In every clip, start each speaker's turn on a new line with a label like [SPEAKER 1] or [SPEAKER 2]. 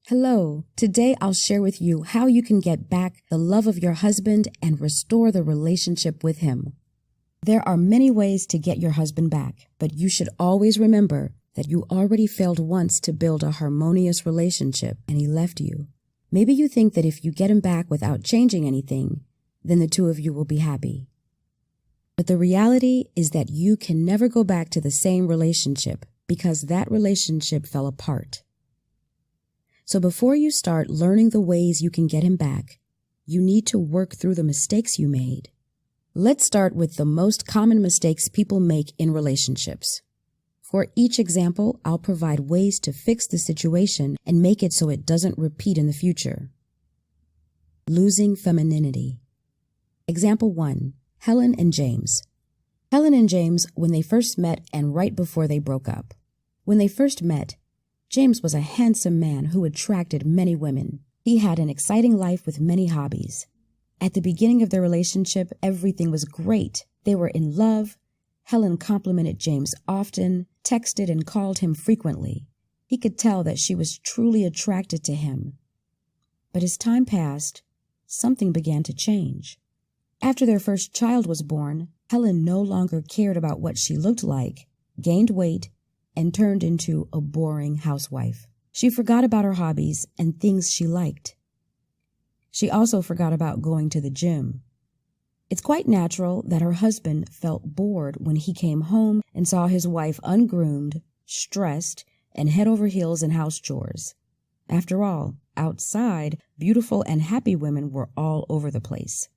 [SPEAKER 1] Hello, today I'll share with you how you can get back the love of your husband and restore the relationship with him. There are many ways to get your husband back, but you should always remember that you already failed once to build a harmonious relationship and he left you. Maybe you think that if you get him back without changing anything, then the two of you will be happy. But the reality is that you can never go back to the same relationship because that relationship fell apart. So before you start learning the ways you can get him back, you need to work through the mistakes you made. Let's start with the most common mistakes people make in relationships. For each example, I'll provide ways to fix the situation and make it so it doesn't repeat in the future. Losing femininity. Example 1. Helen and James. Helen and James when they first met and right before they broke up. When they first met, James was a handsome man who attracted many women. He had an exciting life with many hobbies. At the beginning of their relationship, everything was great. They were in love. Helen complimented James often, texted and called him frequently. He could tell that she was truly attracted to him. But as time passed, something began to change. After their first child was born, Helen no longer cared about what she looked like, gained weight, and turned into a boring housewife. She forgot about her hobbies and things she liked. She also forgot about going to the gym. It's quite natural that her husband felt bored when he came home and saw his wife ungroomed, stressed, and head over heels in house chores. After all, outside, beautiful and happy women were all over the place.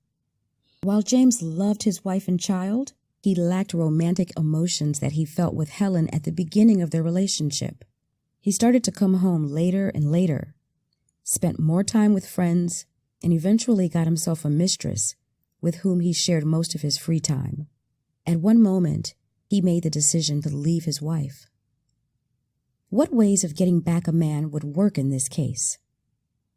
[SPEAKER 1] While James loved his wife and child, he lacked romantic emotions that he felt with Helen at the beginning of their relationship. He started to come home later and later, spent more time with friends, and eventually got himself a mistress with whom he shared most of his free time. At one moment, he made the decision to leave his wife. What ways of getting back a man would work in this case?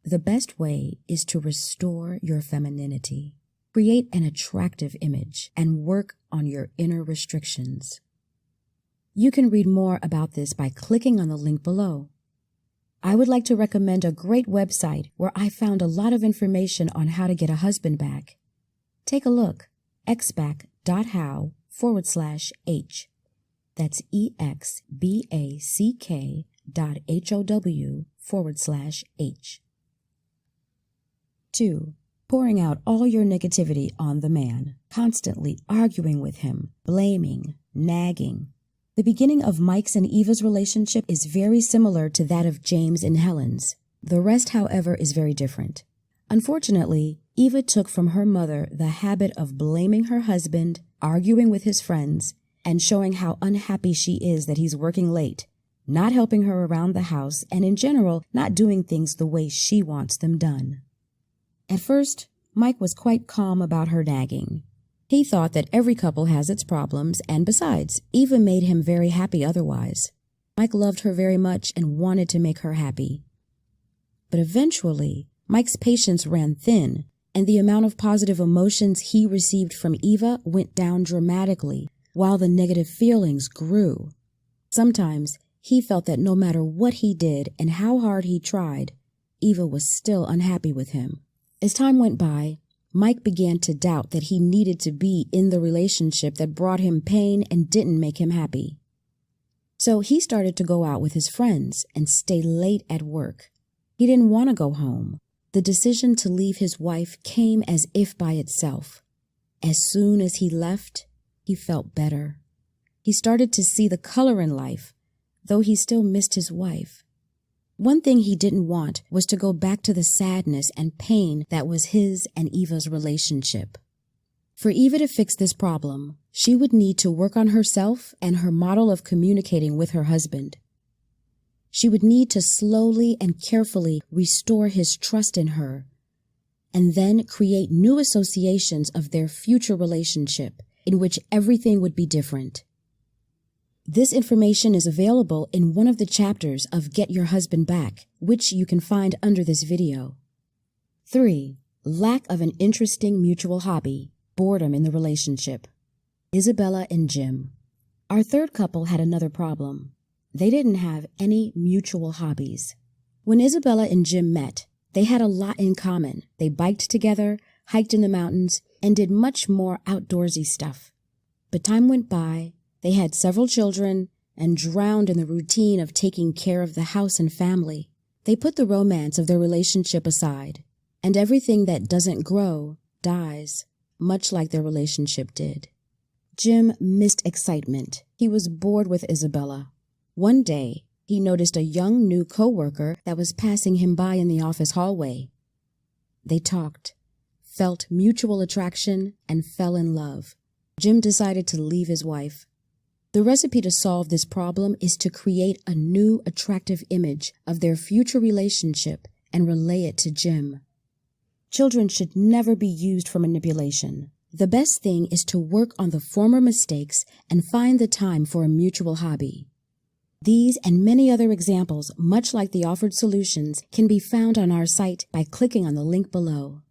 [SPEAKER 1] The best way is to restore your femininity. Create an attractive image and work on your inner restrictions. You can read more about this by clicking on the link below. I would like to recommend a great website where I found a lot of information on how to get a husband back. Take a look, exback.how/h. That's exback.how/h. 2. Pouring out all your negativity on the man, constantly arguing with him, blaming, nagging. The beginning of Mike's and Eva's relationship is very similar to that of James and Helen's. The rest, however, is very different. Unfortunately, Eva took from her mother the habit of blaming her husband, arguing with his friends, and showing how unhappy she is that he's working late, not helping her around the house, and in general, not doing things the way she wants them done. At first, Mike was quite calm about her nagging. He thought that every couple has its problems, and besides, Eva made him very happy otherwise. Mike loved her very much and wanted to make her happy. But eventually, Mike's patience ran thin, and the amount of positive emotions he received from Eva went down dramatically, while the negative feelings grew. Sometimes, he felt that no matter what he did and how hard he tried, Eva was still unhappy with him. As time went by, Mike began to doubt that he needed to be in the relationship that brought him pain and didn't make him happy. So he started to go out with his friends and stay late at work. He didn't want to go home. The decision to leave his wife came as if by itself. As soon as he left, he felt better. He started to see the color in life, though he still missed his wife. One thing he didn't want was to go back to the sadness and pain that was his and Eva's relationship. For Eva to fix this problem, she would need to work on herself and her model of communicating with her husband. She would need to slowly and carefully restore his trust in her, and then create new associations of their future relationship in which everything would be different. This information is available in one of the chapters of Get Your Husband Back, which you can find under this video. 3. Lack of an interesting mutual hobby, boredom in the relationship. Isabella and Jim. Our third couple had another problem. They didn't have any mutual hobbies. When Isabella and Jim met, they had a lot in common. They biked together, hiked in the mountains, and did much more outdoorsy stuff. But time went by, they had several children, and drowned in the routine of taking care of the house and family. They put the romance of their relationship aside, and everything that doesn't grow dies, much like their relationship did. Jim missed excitement. He was bored with Isabella. One day, he noticed a young new coworker that was passing him by in the office hallway. They talked, felt mutual attraction, and fell in love. Jim decided to leave his wife. The recipe to solve this problem is to create a new attractive image of their future relationship and relay it to Jim. Children should never be used for manipulation. The best thing is to work on the former mistakes and find the time for a mutual hobby. These and many other examples, much like the offered solutions, can be found on our site by clicking on the link below.